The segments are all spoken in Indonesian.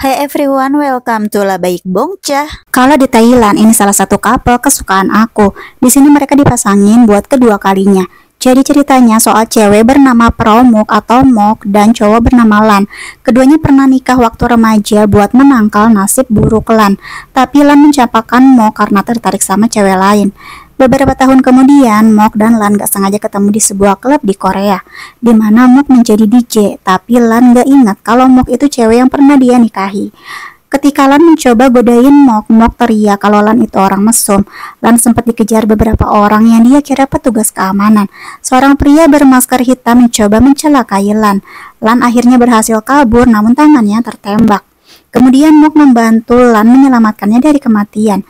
Hai everyone, welcome to La Baik Bongcah. Kalau di Thailand, ini salah satu couple kesukaan aku. Di sini mereka dipasangin buat kedua kalinya. Jadi ceritanya soal cewek bernama Promuk atau Mok dan cowok bernama Lan. Keduanya pernah nikah waktu remaja buat menangkal nasib buruk Lan. Tapi Lan mencapakan Mok karena tertarik sama cewek lain. Beberapa tahun kemudian, Mok dan Lan gak sengaja ketemu di sebuah klub di Korea, di mana Mok menjadi DJ, tapi Lan gak ingat kalau Mok itu cewek yang pernah dia nikahi. Ketika Lan mencoba godain Mok, Mok teriak kalau Lan itu orang mesum. Lan sempat dikejar beberapa orang yang dia kira petugas keamanan. Seorang pria bermasker hitam mencoba mencelakai Lan. Lan akhirnya berhasil kabur namun tangannya tertembak. Kemudian Mok membantu Lan menyelamatkannya dari kematian.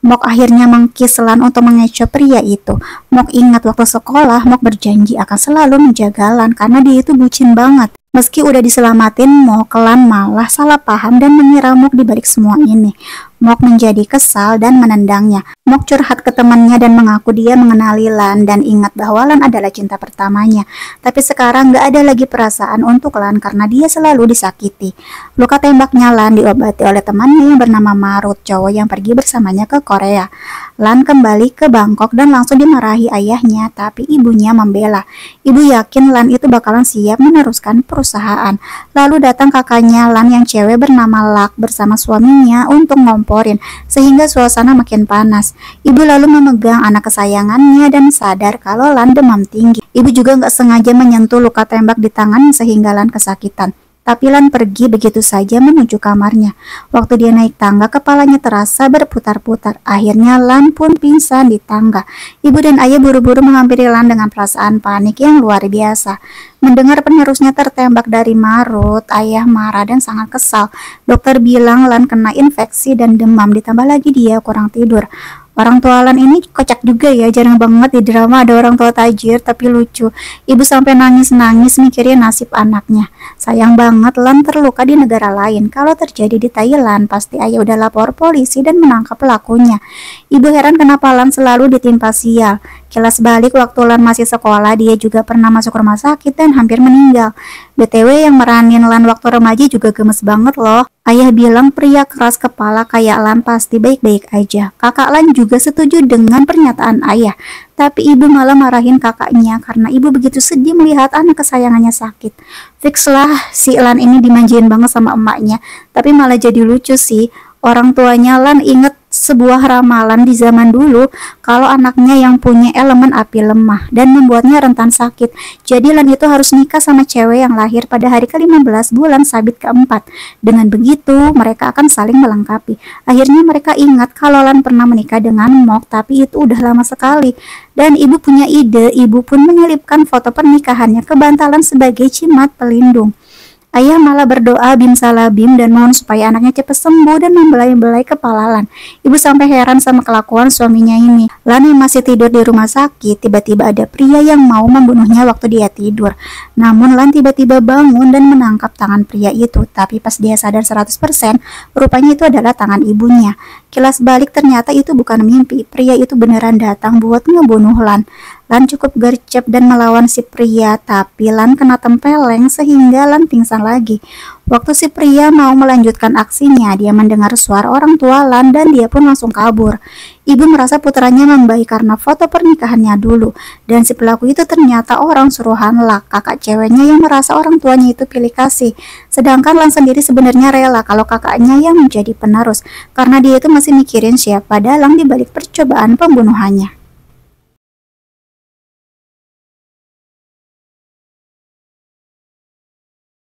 Mok akhirnya mengkis Lan untuk mengecoh pria itu. Mok ingat waktu sekolah, Mok berjanji akan selalu menjaga Lan karena dia itu bucin banget. Meski udah diselamatin, Mok, Lan malah salah paham dan mengira Mok dibalik semua ini. Mok menjadi kesal dan menendangnya. Mok curhat ke temannya dan mengaku dia mengenali Lan dan ingat bahwa Lan adalah cinta pertamanya. Tapi sekarang gak ada lagi perasaan untuk Lan karena dia selalu disakiti. Luka tembaknya Lan diobati oleh temannya yang bernama Marut, cowok yang pergi bersamanya ke Korea. Lan kembali ke Bangkok dan langsung dimarahi ayahnya, tapi ibunya membela. Ibu yakin Lan itu bakalan siap meneruskan perusahaan. Lalu datang kakaknya Lan yang cewek bernama Lak bersama suaminya untuk ngomporin, sehingga suasana makin panas. Ibu lalu memegang anak kesayangannya dan sadar kalau Lan demam tinggi. Ibu juga nggak sengaja menyentuh luka tembak di tangan sehingga Lan kesakitan. Tapi Lan pergi begitu saja menuju kamarnya. Waktu dia naik tangga, kepalanya terasa berputar-putar. Akhirnya Lan pun pingsan di tangga. Ibu dan ayah buru-buru menghampiri Lan dengan perasaan panik yang luar biasa. Mendengar penerusnya tertembak dari Marut, ayah marah dan sangat kesal. Dokter bilang Lan kena infeksi dan demam, ditambah lagi dia kurang tidur. Orang tua Lan ini kocak juga ya, jarang banget di drama ada orang tua tajir tapi lucu. Ibu sampai nangis-nangis mikirin nasib anaknya. Sayang banget Lan terluka di negara lain. Kalau terjadi di Thailand, pasti ayah udah lapor polisi dan menangkap pelakunya. Ibu heran kenapa Lan selalu ditimpa sial. Kilas balik waktu Lan masih sekolah, dia juga pernah masuk rumah sakit dan hampir meninggal. BTW yang meranin Lan waktu remaja juga gemes banget loh. Ayah bilang pria keras kepala kayak Lan pasti baik-baik aja. Kakak Lan juga setuju dengan pernyataan ayah. Tapi ibu malah marahin kakaknya karena ibu begitu sedih melihat anak kesayangannya sakit. Fix lah si Lan ini dimanjain banget sama emaknya. Tapi malah jadi lucu sih. Orang tuanya Lan inget sebuah ramalan di zaman dulu kalau anaknya yang punya elemen api lemah dan membuatnya rentan sakit. Jadi Lan itu harus nikah sama cewek yang lahir pada hari ke-15 bulan sabit keempat. Dengan begitu mereka akan saling melengkapi. Akhirnya mereka ingat kalau Lan pernah menikah dengan Mok, tapi itu udah lama sekali. Dan ibu punya ide, ibu pun menyelipkan foto pernikahannya ke bantalan sebagai jimat pelindung. Ayah malah berdoa bim salah bim dan mohon supaya anaknya cepat sembuh dan membelai-belai kepala Lan. Ibu sampai heran sama kelakuan suaminya ini. Lan yang masih tidur di rumah sakit, tiba-tiba ada pria yang mau membunuhnya waktu dia tidur. Namun Lan tiba-tiba bangun dan menangkap tangan pria itu. Tapi pas dia sadar 100%, rupanya itu adalah tangan ibunya. Kilas balik ternyata itu bukan mimpi. Pria itu beneran datang buat ngebunuh Lan. Lan cukup gercep dan melawan si pria, tapi Lan kena tempeleng sehingga Lan pingsan lagi. Waktu si pria mau melanjutkan aksinya, dia mendengar suara orang tua Lan dan dia pun langsung kabur. Ibu merasa putranya membaik karena foto pernikahannya dulu, dan si pelaku itu ternyata orang suruhan Lak, kakak ceweknya yang merasa orang tuanya itu pilih kasih. Sedangkan Lan sendiri sebenarnya rela kalau kakaknya yang menjadi penerus, karena dia itu masih mikirin siapa dalang dibalik percobaan pembunuhannya.